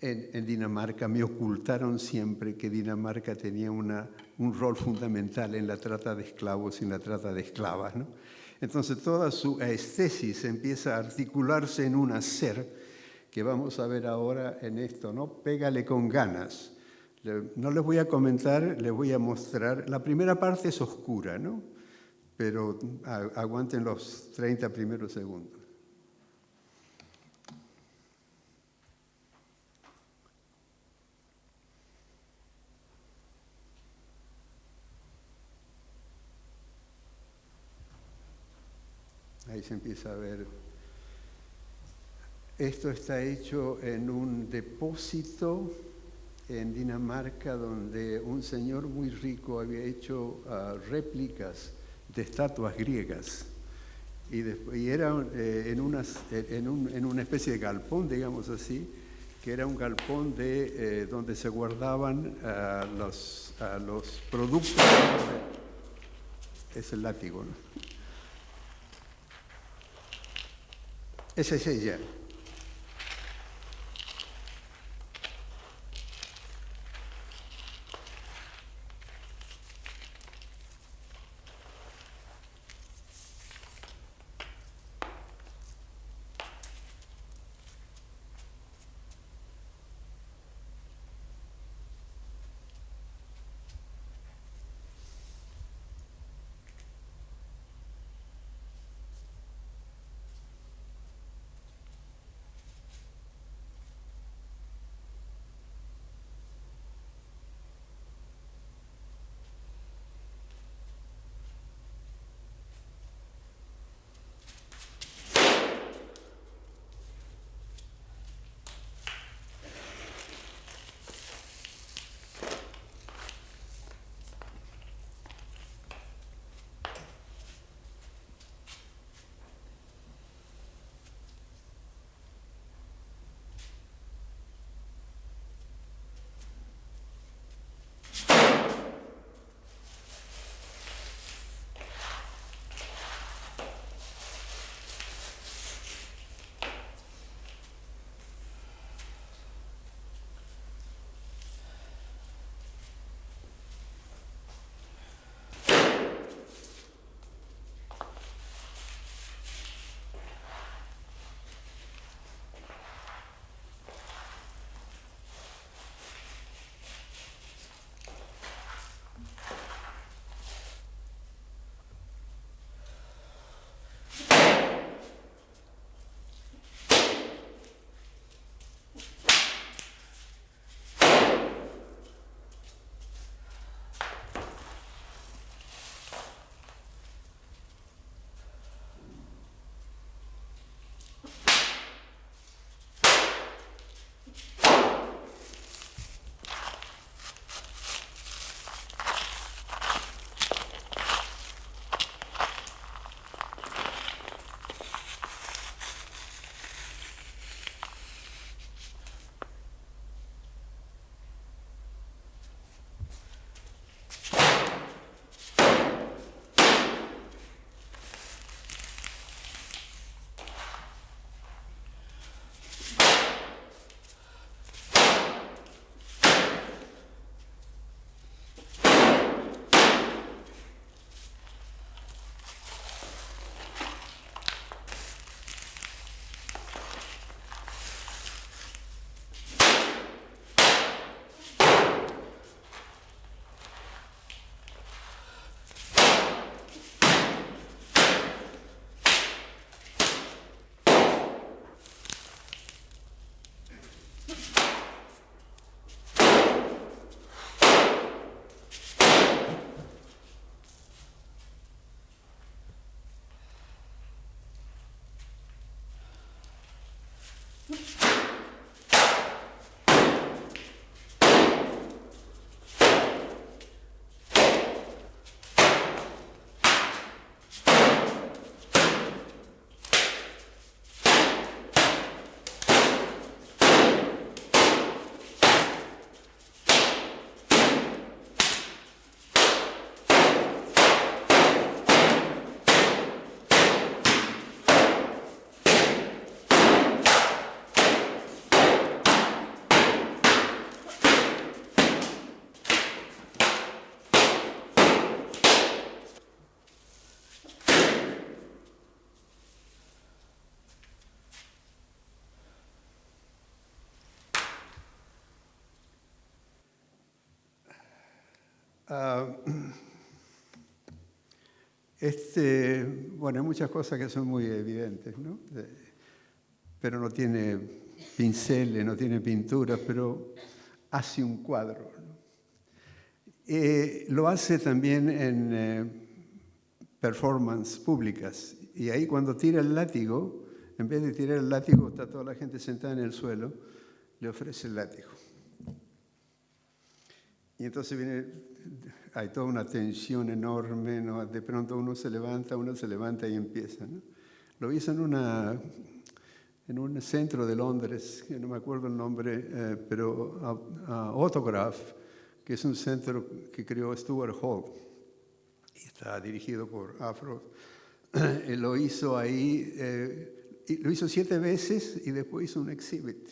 Speaker 3: en Dinamarca me ocultaron siempre que Dinamarca tenía un rol fundamental en la trata de esclavos y en la trata de esclavas, ¿no? Entonces toda su estesis empieza a articularse en un hacer que vamos a ver ahora en esto, ¿no? Pégale con ganas. No les voy a comentar, les voy a mostrar. La primera parte es oscura, ¿no? Pero aguanten los 30 primeros segundos. Ahí se empieza a ver. Esto está hecho en un depósito en Dinamarca donde un señor muy rico había hecho réplicas de estatuas griegas y era en una especie de galpón, digamos así, que era un galpón donde se guardaban los productos. Es el látigo, ¿no? Esa es ella. Bueno, hay muchas cosas que son muy evidentes, ¿no? Pero no tiene pinceles, no tiene pinturas, pero hace un cuadro, ¿no? Lo hace también en performances públicas. Y ahí cuando tira el látigo, en vez de tirar el látigo, está toda la gente sentada en el suelo, le ofrece el látigo. Y entonces hay toda una tensión enorme, ¿no? De pronto uno se levanta y empieza, ¿no? Lo hizo en un centro de Londres, que no me acuerdo el nombre, pero Autograph, que es un centro que creó Stuart Hall, y está dirigido por Afro. Lo hizo ahí, lo hizo 7 veces y después hizo un exhibit.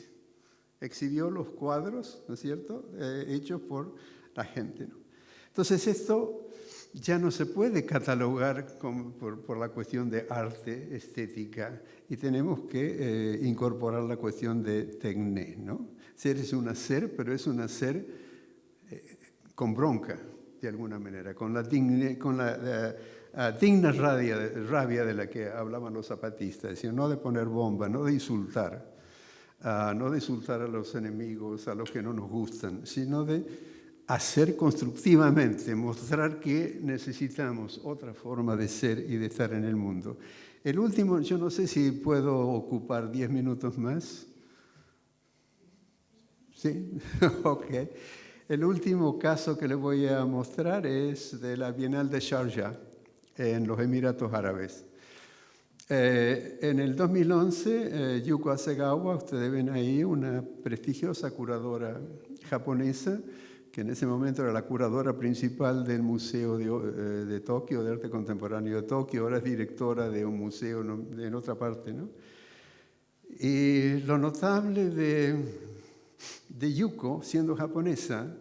Speaker 3: Exhibió los cuadros, ¿no es cierto?, hechos por la gente, ¿no? Entonces esto ya no se puede catalogar por la cuestión de arte, estética, y tenemos que incorporar la cuestión de tecné, ¿no? Ser es un hacer, pero es un hacer con bronca, de alguna manera, con la digna rabia de la que hablaban los zapatistas, es decir, no de poner bomba, no de insultar a los enemigos, a los que no nos gustan, sino de hacer constructivamente, mostrar que necesitamos otra forma de ser y de estar en el mundo. El último, yo no sé si puedo ocupar 10 minutos más. ¿Sí? Ok. El último caso que les voy a mostrar es de la Bienal de Sharjah, en los Emiratos Árabes. En el 2011, Yuko Hasegawa, ustedes ven ahí, una prestigiosa curadora japonesa, que en ese momento era la curadora principal del Museo de Tokio, de Arte Contemporáneo de Tokio, ahora es directora de un museo en otra parte, ¿no? Y lo notable de Yuko, siendo japonesa,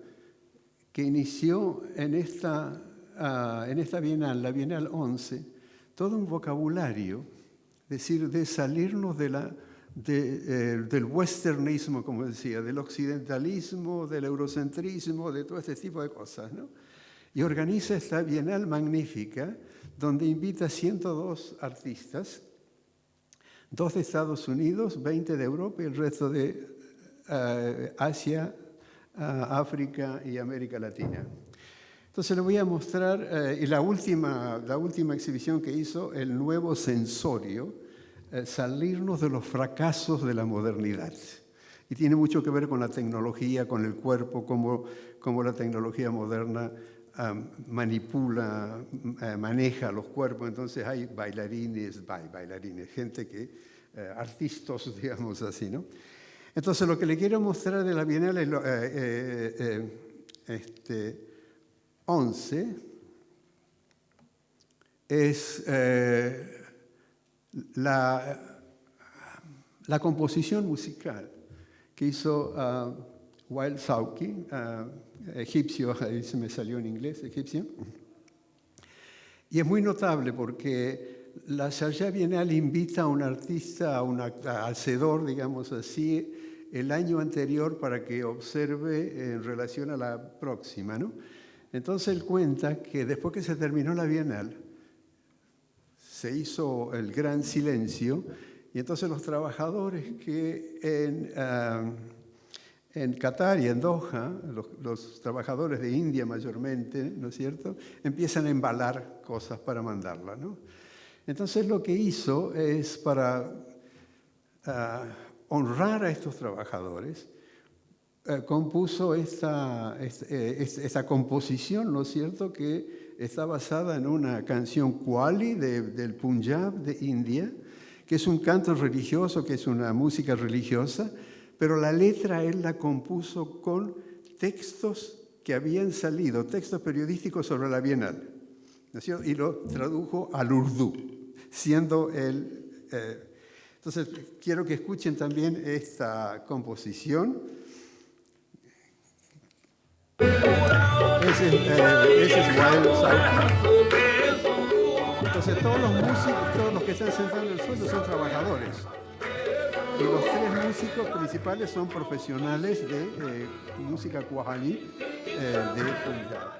Speaker 3: que inició en esta Bienal, la Bienal 11, todo un vocabulario, es decir, de salirnos del westernismo, como decía, del occidentalismo, del eurocentrismo, de todo este tipo de cosas, ¿no? Y organiza esta Bienal magnífica, donde invita a 102 artistas, 2 de Estados Unidos, 20 de Europa y el resto de Asia, África y América Latina. Entonces les voy a mostrar, y la última exhibición que hizo, el nuevo sensorio, salirnos de los fracasos de la modernidad. Y tiene mucho que ver con la tecnología, con el cuerpo, cómo la tecnología moderna manipula, maneja los cuerpos. Entonces hay bailarines, gente que, artistas, digamos así, ¿no? Entonces lo que le quiero mostrar de la Bienal es 11 es la composición musical que hizo Wael Sauki, egipcio, ahí se me salió en inglés, egipcio. Y es muy notable porque la Sharjah Bienal invita a un artista, a un hacedor, digamos así, el año anterior para que observe en relación a la próxima, ¿no? Entonces él cuenta que después que se terminó la Bienal, se hizo el gran silencio y entonces los trabajadores que en Qatar y en Doha, los trabajadores de India mayormente, ¿no es cierto?, empiezan a embalar cosas para mandarla, ¿no? Entonces lo que hizo es para honrar a estos trabajadores, compuso esta composición, ¿no es cierto?, que está basada en una canción Qawwali del Punjab de India, que es un canto religioso, que es una música religiosa, pero la letra él la compuso con textos que habían salido, textos periodísticos sobre la Bienal, ¿no es cierto?, y lo tradujo al Urdu, siendo él... Entonces, quiero que escuchen también esta composición. Ese es Wael Sauki. Entonces, todos los músicos, todos los que están sentados en el suelo son trabajadores. Y los 3 músicos principales son profesionales de música Qawwali de Punjab.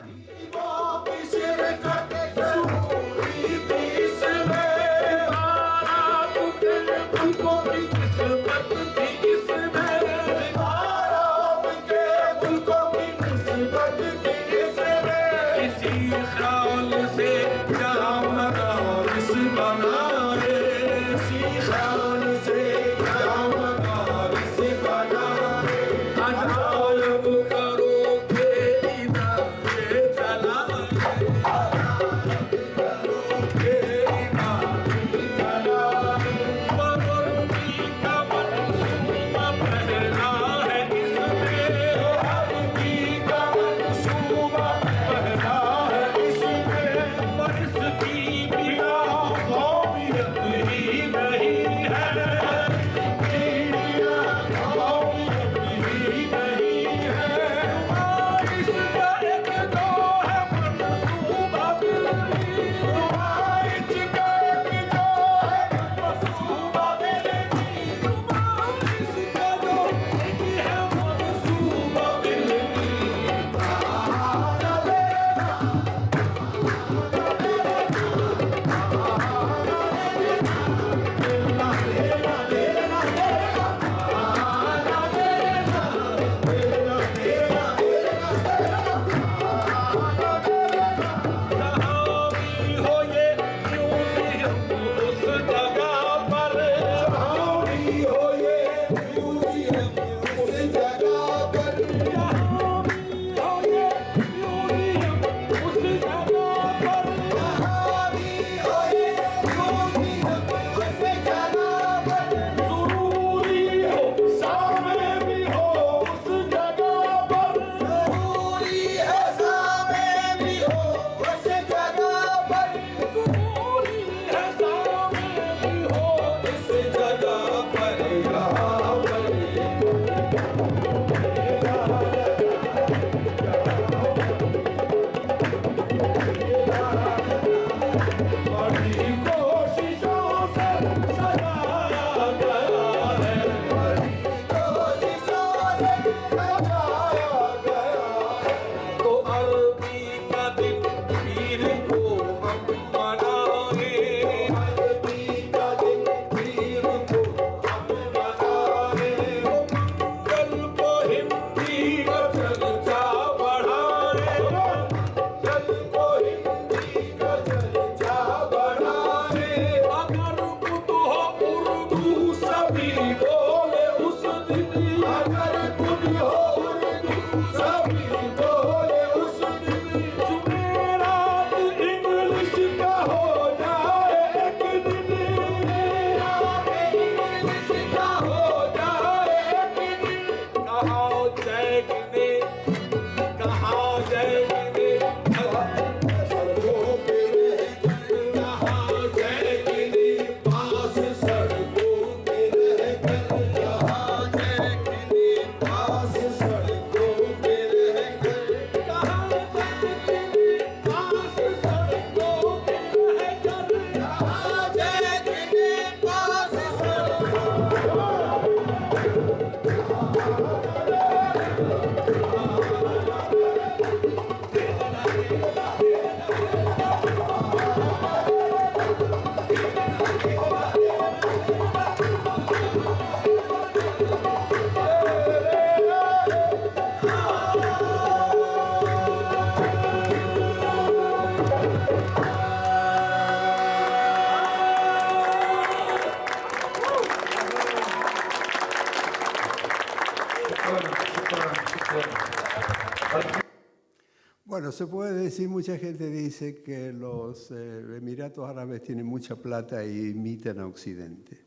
Speaker 3: Bueno, se puede decir, mucha gente dice que los Emiratos Árabes tienen mucha plata e imitan a Occidente.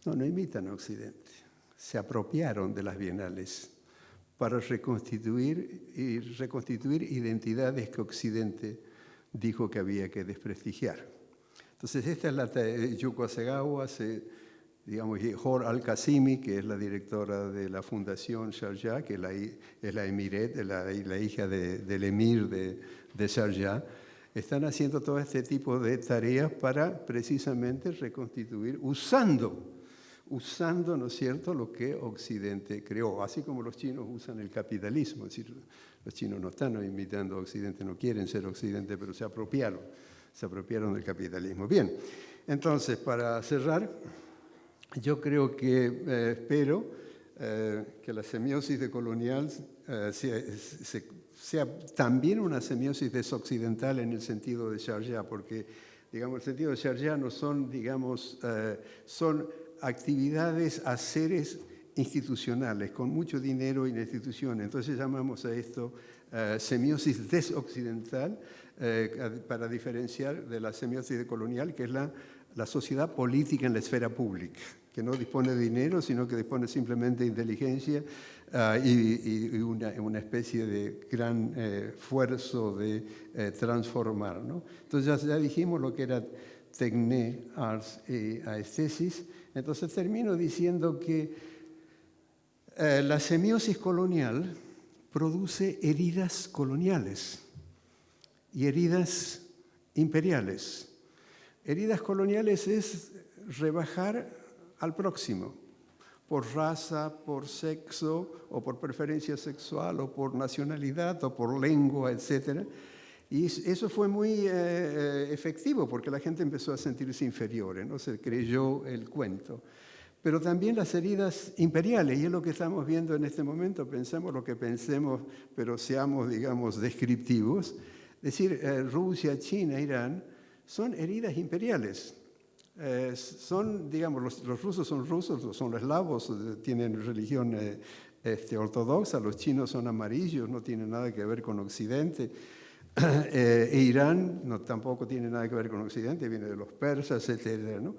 Speaker 3: No, no imitan a Occidente. Se apropiaron de las bienales para reconstituir identidades que Occidente dijo que había que desprestigiar. Entonces, esta es la Yuko Hasegawa, digamos, Hor Al-Qasimi, que es la directora de la Fundación Sharjah, que es la emiret, la hija del emir de Sharjah, están haciendo todo este tipo de tareas para precisamente reconstituir, usando usando, ¿no es cierto?, lo que Occidente creó, así como los chinos usan el capitalismo. Es decir, los chinos no están imitando a Occidente, no quieren ser Occidente, pero se apropiaron del capitalismo. Bien, entonces, para cerrar, yo creo que espero que la semiosis decolonial sea también una semiosis desoccidental en el sentido de Sharjah, porque, digamos, el sentido de Sharjah no son, digamos, son actividades, haceres institucionales, con mucho dinero y instituciones. Entonces llamamos a esto semiosis desoccidental, para diferenciar de la semiosis decolonial, que es la sociedad política en la esfera pública, que no dispone de dinero, sino que dispone simplemente de inteligencia y una especie de gran esfuerzo de transformar, ¿no? Entonces ya dijimos lo que era Tecné, Ars y Aesthesis. Entonces termino diciendo que la semiosis colonial produce heridas coloniales y heridas imperiales. Heridas coloniales es rebajar al próximo por raza, por sexo, o por preferencia sexual, o por nacionalidad, o por lengua, etc. Y eso fue muy efectivo, porque la gente empezó a sentirse inferiores, ¿no? Se creyó el cuento. Pero también las heridas imperiales, y es lo que estamos viendo en este momento. Pensemos lo que pensemos, pero seamos, digamos, descriptivos. Es decir, Rusia, China, Irán, son heridas imperiales. Son, digamos, los rusos, son los eslavos, tienen religión ortodoxa, los chinos son amarillos, no tienen nada que ver con Occidente. Irán tampoco tiene nada que ver con Occidente, viene de los persas, etc., ¿no?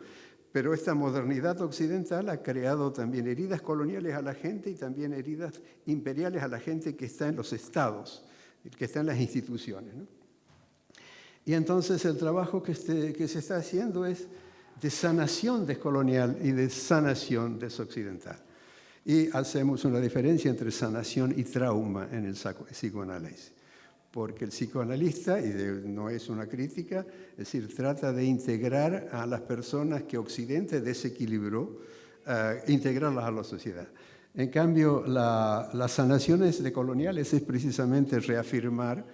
Speaker 3: Pero esta modernidad occidental ha creado también heridas coloniales a la gente y también heridas imperiales a la gente que está en los estados, que está en las instituciones, ¿no? Y entonces el trabajo que se está haciendo es de sanación descolonial y de sanación desoccidental. Y hacemos una diferencia entre sanación y trauma en el psicoanálisis. Porque el psicoanalista, y no es una crítica, es decir, trata de integrar a las personas que Occidente desequilibró, integrarlas a la sociedad. En cambio, las sanaciones decoloniales es precisamente reafirmar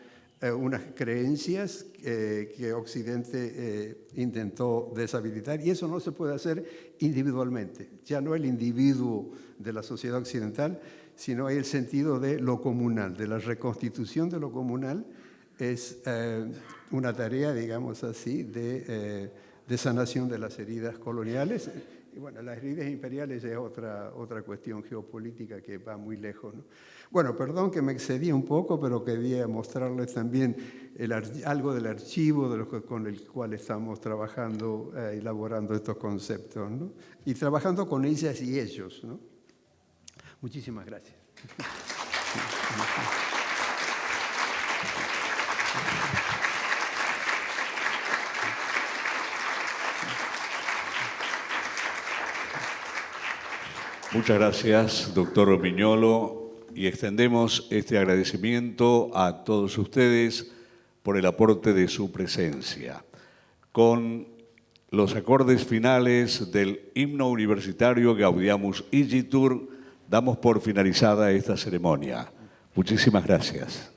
Speaker 3: unas creencias que Occidente intentó deshabilitar, y eso no se puede hacer individualmente. Ya no el individuo de la sociedad occidental, sino hay el sentido de lo comunal, de la reconstitución de lo comunal. Es una tarea, digamos así, de sanación de las heridas coloniales. Y bueno, las heridas imperiales es otra cuestión geopolítica que va muy lejos, ¿no? Bueno, perdón que me excedí un poco, pero quería mostrarles también algo del archivo con el cual estamos trabajando, elaborando estos conceptos, ¿no? Y trabajando con ellas y ellos, ¿no? Muchísimas gracias.
Speaker 1: Muchas gracias, doctor Viñolo, y extendemos este agradecimiento a todos ustedes por el aporte de su presencia. Con los acordes finales del himno universitario Gaudeamus Igitur, damos por finalizada esta ceremonia. Muchísimas gracias.